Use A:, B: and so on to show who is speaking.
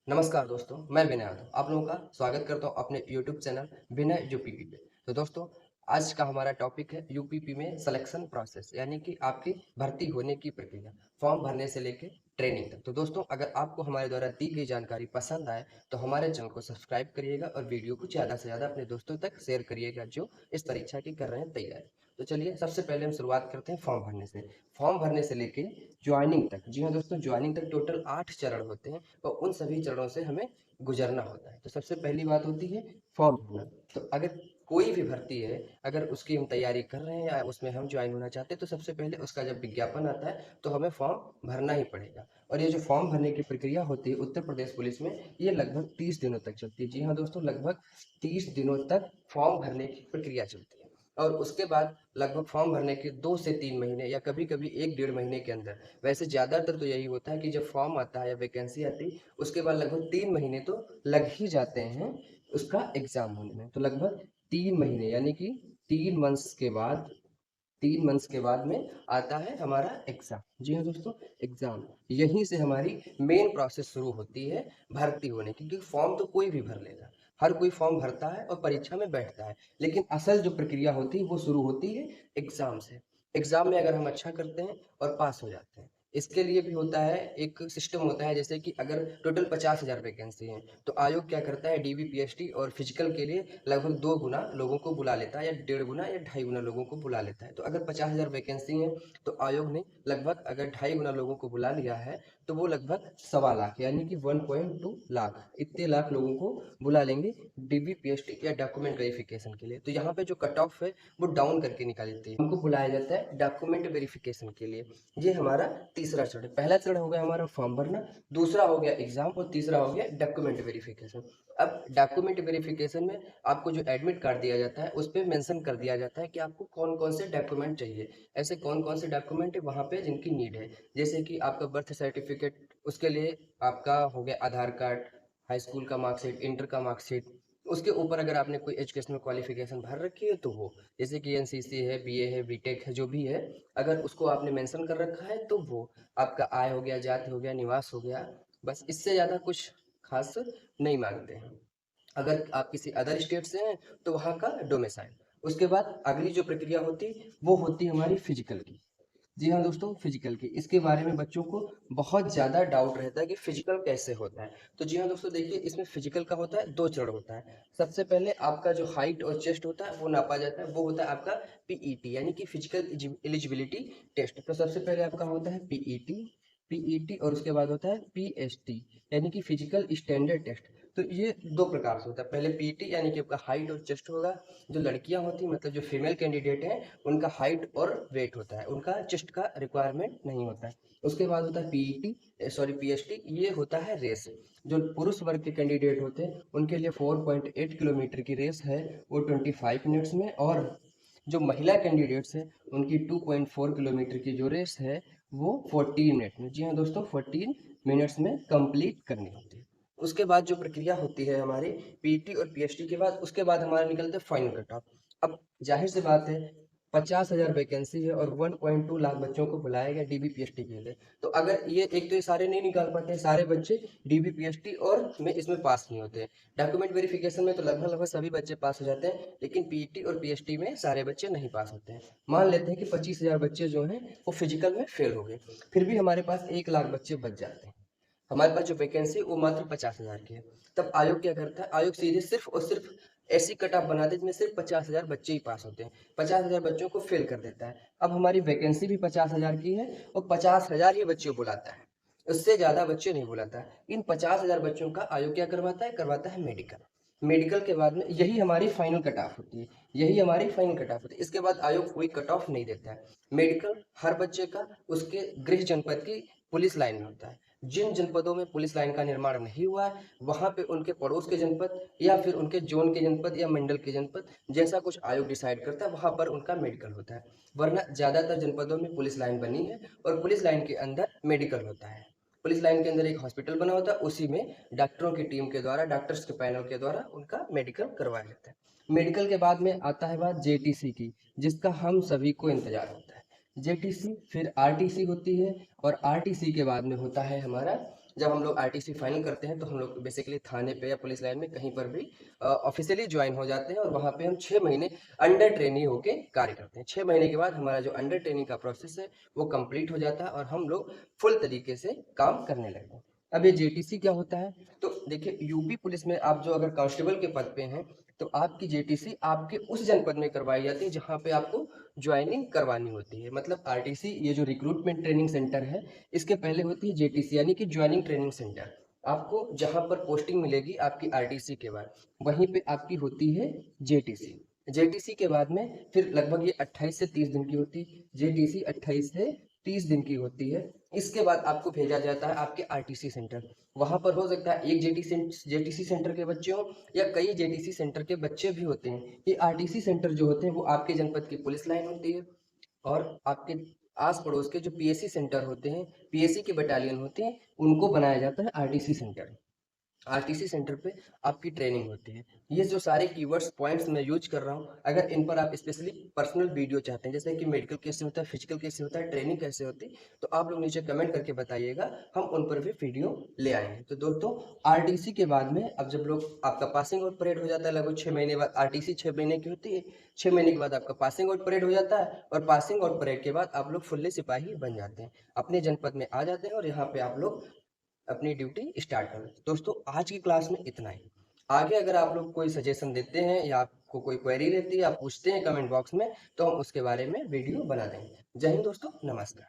A: नमस्कार दोस्तों, मैं विनय यादव आप लोगों का स्वागत करता हूं अपने यूट्यूब चैनल विनय यूपीपी पे। तो दोस्तों, आज का हमारा टॉपिक है यूपीपी में सिलेक्शन प्रोसेस, यानी कि आपकी भर्ती होने की प्रक्रिया, फॉर्म भरने से लेके ट्रेनिंग तक। तो दोस्तों, अगर आपको हमारे द्वारा दी गई जानकारी पसंद आए तो हमारे चैनल को सब्सक्राइब करिएगा और वीडियो को ज़्यादा से ज़्यादा अपने दोस्तों तक शेयर करिएगा जो इस परीक्षा की कर रहे हैं तैयारी। तो चलिए, सबसे पहले हम शुरुआत करते हैं फॉर्म भरने से। फॉर्म भरने से लेके ज्वाइनिंग तक, जी हाँ दोस्तों, ज्वाइनिंग तक टोटल 8 चरण होते हैं और उन सभी चरणों से हमें गुजरना होता है। तो सबसे पहली बात होती है फॉर्म भरना। तो अगर कोई भी भर्ती है, अगर उसकी हम तैयारी कर रहे हैं या उसमें हम ज्वाइन होना चाहते हैं, तो सबसे पहले उसका जब विज्ञापन आता है तो हमें फॉर्म भरना ही पड़ेगा। और ये जो फॉर्म भरने की प्रक्रिया होती है उत्तर प्रदेश पुलिस में, ये लगभग 30 दिनों तक चलती है। जी हाँ दोस्तों, लगभग 30 दिनों तक फॉर्म भरने की प्रक्रिया चलती है। और उसके बाद लगभग फॉर्म भरने के 2 से 3 महीने या कभी-कभी 1 डेढ़ महीने के अंदर, वैसे ज़्यादातर तो यही होता है कि जब फॉर्म आता है या वैकेंसी आती है, उसके बाद लगभग 3 महीने तो लग ही जाते हैं उसका एग्ज़ाम होने में। तो लगभग 3 महीने, यानी कि 3 मंथ्स के बाद, 3 मंथ्स के बाद में आता है हमारा एग्ज़ाम। जी हाँ दोस्तों, एग्ज़ाम। यहीं से हमारी मेन प्रोसेस शुरू होती है भर्ती होने की, क्योंकि फॉर्म तो कोई भी भर लेगा। हर कोई फॉर्म भरता है और परीक्षा में बैठता है। लेकिन असल जो प्रक्रिया होती है वो शुरू होती है एग्ज़ाम से। एग्ज़ाम में अगर हम अच्छा करते हैं और पास हो जाते हैं, इसके लिए भी होता है, एक सिस्टम होता है। जैसे कि अगर टोटल 50,000 वैकेंसी हैं, तो आयोग क्या करता है, डीबी, पीएसटी और फिजिकल के लिए लगभग 2 गुना लोगों को बुला लेता है, या डेढ़ गुना या ढाई गुना लोगों को बुला लेता है। तो अगर 50,000 वैकेंसी है तो आयोग ने लगभग अगर ढाई गुना लोगों को बुला लिया है, तो वो लगभग 1.25 लाख, यानी कि 1.2 लाख, इतने लाख लोगों को बुला लेंगे डीबी, पीएसटी या डॉक्यूमेंट वेरिफिकेशन के लिए। तो यहाँ पे जो कट ऑफ है वो डाउन करके निकाल देती है। हमको बुलाया जाता है डॉक्यूमेंट वेरिफिकेशन के लिए। ये हमारा तीसरा चरण है। पहला चरण हो गया हमारा फॉर्म भरना, दूसरा हो गया एग्जाम और तीसरा हो गया डॉक्यूमेंट वेरिफिकेशन। अब डॉक्यूमेंट वेरिफिकेशन में आपको जो एडमिट कार्ड दिया जाता है उस पर मेंशन कर दिया जाता है कि आपको कौन कौन से डॉक्यूमेंट चाहिए। ऐसे कौन कौन से डॉक्यूमेंट है वहाँ पे जिनकी नीड है, जैसे कि आपका बर्थ सर्टिफिकेट, उसके लिए आपका हो गया आधार कार्ड, हाई स्कूल का मार्कशीट, इंटर का मार्कशीट। उसके ऊपर अगर आपने कोई एजुकेशनल क्वालिफिकेशन भर रखी है तो वो, जैसे कि एनसीसी है, बीए है, बीटेक है, जो भी है, अगर उसको आपने मेंशन कर रखा है तो वो आपका आय हो गया, जाति हो गया, निवास हो गया। बस इससे ज़्यादा कुछ खास नहीं मांगते हैं। अगर आप किसी अदर स्टेट से हैं तो वहाँ का डोमिसाइल। उसके बाद अगली जो प्रक्रिया होती वो होती हमारी फिजिकल की। जी हाँ दोस्तों, फिजिकल की, इसके बारे में बच्चों को बहुत ज़्यादा डाउट रहता है कि फिजिकल कैसे होता है। तो जी हाँ दोस्तों, देखिए, इसमें फिजिकल का होता है 2 चरण होता है। सबसे पहले आपका जो हाइट और चेस्ट होता है वो नापा जाता है, वो होता है आपका पीईटी, यानी कि फिजिकल एलिजिबिलिटी टेस्ट। तो सबसे पहले आपका होता है पीईटी, पीईटी और उसके बाद होता है पीएसटी, यानी कि फिजिकल स्टैंडर्ड टेस्ट। तो ये 2 प्रकार से होता है। पहले पीईटी यानी कि आपका हाइट और चेस्ट होगा। जो लड़कियां होती हैं, मतलब जो फीमेल कैंडिडेट हैं, उनका हाइट और वेट होता है, उनका चेस्ट का रिक्वायरमेंट नहीं होता है। उसके बाद होता है पीईटी, सॉरी पीएसटी, ये होता है रेस। जो पुरुष वर्ग के कैंडिडेट होते हैं उनके लिए 4.8 किलोमीटर की रेस है, वो 25 मिनट्स में। और जो महिला कैंडिडेट्स हैं उनकी 2.4 किलोमीटर की जो रेस है वो 14 मिनट में, जी हाँ दोस्तों, 14 मिनट्स में कंप्लीट करनी होती है। उसके बाद जो प्रक्रिया होती है हमारी पीटी और पीएचडी के बाद, उसके बाद हमारा निकलता है फाइनल कट ऑफ। अब जाहिर सी बात है, 50,000 वैकेंसी है और 1.2 लाख बच्चों को बुलाया गया डीबी पीएचडी के लिए। तो अगर ये एक, तो ये सारे नहीं निकाल पाते हैं, सारे बच्चे डीबी पीएचडी और में इसमें पास नहीं होते हैं। डॉक्यूमेंट वेरिफिकेशन में तो लगभग लगभग सभी बच्चे पास हो जाते हैं, लेकिन पीईटी और पीएचडी में सारे बच्चे नहीं पास होते हैं। मान लेते हैं कि 25,000 बच्चे जो हैं वो फिजिकल में फेल हो गए, फिर भी हमारे पास 1 लाख बच्चे बच जाते हैं। हमारे पास जो वैकेंसी वो मात्र 50,000 की है। तब आयोग क्या करता है, आयोग सीधे सिर्फ और सिर्फ ऐसी कट ऑफ बनाते हैं जिसमें सिर्फ 50,000 बच्चे ही पास होते हैं, 50,000 बच्चों को फेल कर देता है। अब हमारी वैकेंसी भी 50,000 की है और 50,000 ही बच्चे बुलाता है, उससे ज्यादा बच्चे नहीं बुलाता है। इन 50,000 बच्चों का आयोग क्या करवाता है, करवाता है मेडिकल। मेडिकल के बाद में यही हमारी फाइनल कट ऑफ होती है, यही हमारी फाइनल कट ऑफ होती है। इसके बाद आयोग कोई कट ऑफ नहीं देता है। मेडिकल हर बच्चे का उसके गृह जनपद की पुलिस लाइन में होता है। जिन जनपदों में पुलिस लाइन का निर्माण नहीं हुआ है, वहां पे उनके पड़ोस के जनपद या फिर उनके जोन के जनपद या मंडल के जनपद, जैसा कुछ आयोग डिसाइड करता है, वहां पर उनका मेडिकल होता है। वरना ज्यादातर जनपदों में पुलिस लाइन बनी है और पुलिस लाइन के अंदर मेडिकल होता है। पुलिस लाइन के अंदर एक हॉस्पिटल बना होता है, उसी में डॉक्टरों की टीम के द्वारा, डॉक्टर्स के पैनल के द्वारा उनका मेडिकल करवाया जाता है। मेडिकल के बाद में आता है बात जेटीसी की, जिसका हम सभी को इंतजार होता है। जेटीसी, फिर आरटीसी होती है और आरटीसी के बाद में होता है हमारा जब हम लोग आरटीसी फाइनल करते हैं तो हम लोग बेसिकली थाने पे या पुलिस लाइन में कहीं पर भी ऑफिशियली ज्वाइन हो जाते हैं और वहाँ पे हम 6 महीने अंडर ट्रेनिंग होके कार्य करते हैं। 6 महीने के बाद हमारा जो अंडर ट्रेनिंग का प्रोसेस है वो कंप्लीट हो जाता है और हम लोग फुल तरीके से काम करने लगते हैं। अब ये जेटीसी क्या होता है? तो देखिए, यूपी पुलिस में आप जो अगर कांस्टेबल के पद पे हैं तो आपकी जेटीसी आपके उस जनपद में करवाई जाती है जहाँ पे आपको ज्वाइनिंग करवानी होती है। मतलब आरटीसी, ये जो रिक्रूटमेंट ट्रेनिंग सेंटर है, इसके पहले होती है जेटीसी यानी कि ज्वाइनिंग ट्रेनिंग सेंटर। आपको जहाँ पर पोस्टिंग मिलेगी आपकी आरटीसी के बाद, वहीं पे आपकी होती है जेटीसी। जेटीसी के बाद में फिर लगभग ये 28 से 30 दिन की होती है। जेटीसी 28 से 30 दिन की होती है। इसके बाद आपको भेजा जाता है आपके आरटीसी सेंटर। वहां पर हो सकता है एक जेटीसी सेंटर के बच्चे हो या कई जेटीसी सेंटर के बच्चे भी होते हैं। ये आरटीसी सेंटर जो होते हैं वो आपके जनपद की पुलिस लाइन होती है और आपके आस पड़ोस के जो पीएससी सेंटर होते हैं, पीएससी की बटालियन होती है, उनको बनाया जाता है आरटीसी सेंटर। आरटीसी सेंटर पे आपकी ट्रेनिंग होती है। ये जो सारे कीवर्ड्स पॉइंट्स मैं यूज कर रहा हूँ, अगर इन पर आप स्पेशली पर्सनल वीडियो चाहते हैं, जैसे कि मेडिकल कैसे होता है, फिजिकल कैसे होता है, ट्रेनिंग कैसे होती है, तो आप लोग नीचे कमेंट करके बताइएगा, हम उन पर भी वीडियो ले आएंगे। तो दोस्तों, आरटीसी के बाद में अब जब लोग आपका पासिंग आउट परेड हो जाता है लगभग 6 महीने बाद, आरटीसी 6 महीने की होती है, 6 महीने के बाद आपका पासिंग आउट परेड हो जाता है और पासिंग आउट परेड के बाद आप लोग फुल्ली सिपाही बन जाते हैं, अपने जनपद में आ जाते हैं और यहाँ पे आप लोग अपनी ड्यूटी स्टार्ट कर। दोस्तों, आज की क्लास में इतना ही। आगे अगर आप लोग कोई सजेशन देते हैं या आपको कोई क्वेरी रहती है, आप पूछते हैं कमेंट बॉक्स में, तो हम उसके बारे में वीडियो बना देंगे। जय हिंद दोस्तों, नमस्कार।